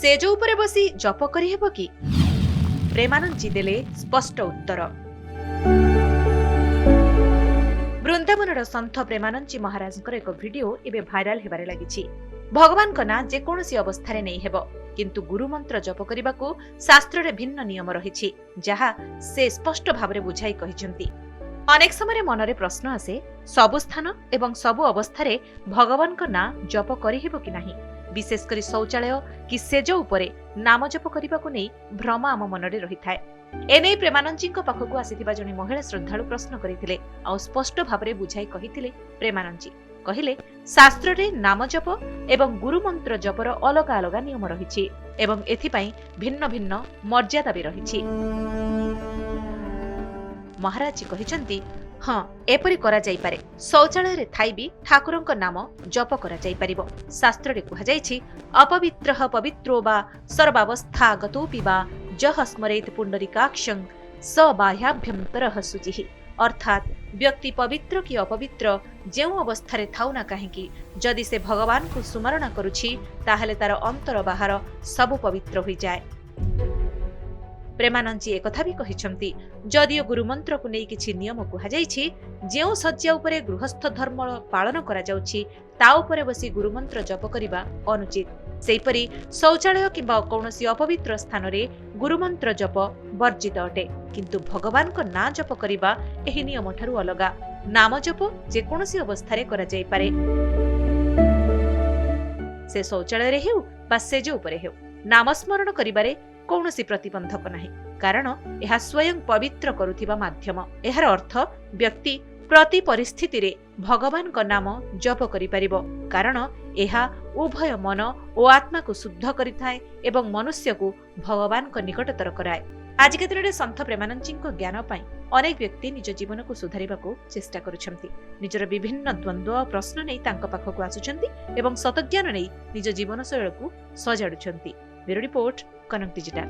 Says उपरे बसी जप करि हेबो कि? प्रेमानंद देले स्पष्ट उत्तर। वृंदावन सन्थ प्रेमानंद महाराज एक भिडियो एबे भाइराल हेबारे लागिछि। भगवान का ना जेकोसी अवस्था नहीं हेबो, किंतु गुरु मंत्र जप करने को शास्त्र रे भिन्न नियम रही जहा से स्पष्ट भाव में बुझाई कहिसेंती। अनेक समय मनरे प्रश्न आसे, सबु स्थान एवं सबु अवस्था रे भगवान का ना जप करि हेबो कि नाही, विशेषकर शौचालय कि सेज उपरे नाम जप करने को नहीं भ्रम आम मनरे रही थाए। एने प्रेमानंद जी पाखक आसीथिबा जने महिला श्रद्धालु प्रश्न करथिले आ स्पष्ट भाव में बुझाई कहिथिले। प्रेमानंद जी कहिले, शास्त्र रे नाम जप एवं गुरु मंत्र जपर अलग अलग नियम रही एवं एथिपाई भिन्न भिन्न मर्यादा भी रही। महाराज जी कहिसंती, हाँ एपरि करा जाई पारे। शौचालय रे थाई भी ठाकुरंक नाम जप करा जाई परिबो। शास्त्र रे कुहा जाईछि, अपवित्रः पवित्रो वा सर्वावस्था गतोपि वा जह स्मरेत पुंडरीकाक्षं स बाह्याभ्यंतरः शुचिः। अर्थात व्यक्ति पवित्र कि अपवित्र जेउ अवस्था थाउ ना कहीं, जदि से भगवान को स्मरण करुछि ताहले तार अंतर बाहर सब पवित्र हो जाए। प्रेमानंद जी एकथा भी कहिसंती, जदियो गुरुमंत्र को नहीं किछि नियम कुहा जाईछि, जेउ सज्जा उपरे गृहस्थ धर्म पालन करा जाउछि ता उपरे बसी गुरुमंत्र जप करिबा अनुचित। सेहिपरि शौचालय किंबा कौनसी अपवित्र स्थान रे गुरुमंत्र जप वर्जित अटे, किंतु भगवान को ना जप करिबा एही नियम ठारू अलगा। नाम जप जेकोसी अवस्था रे करा जाई पारे, से शौचालय रे हेउ बा सेज उपरे हेउ। नाम स्मरण करिबारे कौनसी प्रतिबंधक नाही, कारण यह स्वयं पवित्र करुथिबा माध्यम। एहार अर्थ व्यक्ति प्रति परिस्थिति रे भगवान का नाम जप करि परिबो, कारण एहा उभय मन और आत्मा को शुद्ध करिथाए एवं मनुष्य को भगवान को निकटतर कराए। आज के दिन में सन्थ प्रेमानंद जी को ज्ञान पाई अनेक व्यक्ति निज जीवन को सुधारिबा को चेष्टा करुछंती। निजर विभिन्न द्वंद्व और प्रश्न नहीं तांका पाखक आसुछंती एवं सतज्ञान नहीं निज जीवन शैली को सजाडुछंती। ब्यूरो रिपोर्ट, कनक डिजिटल।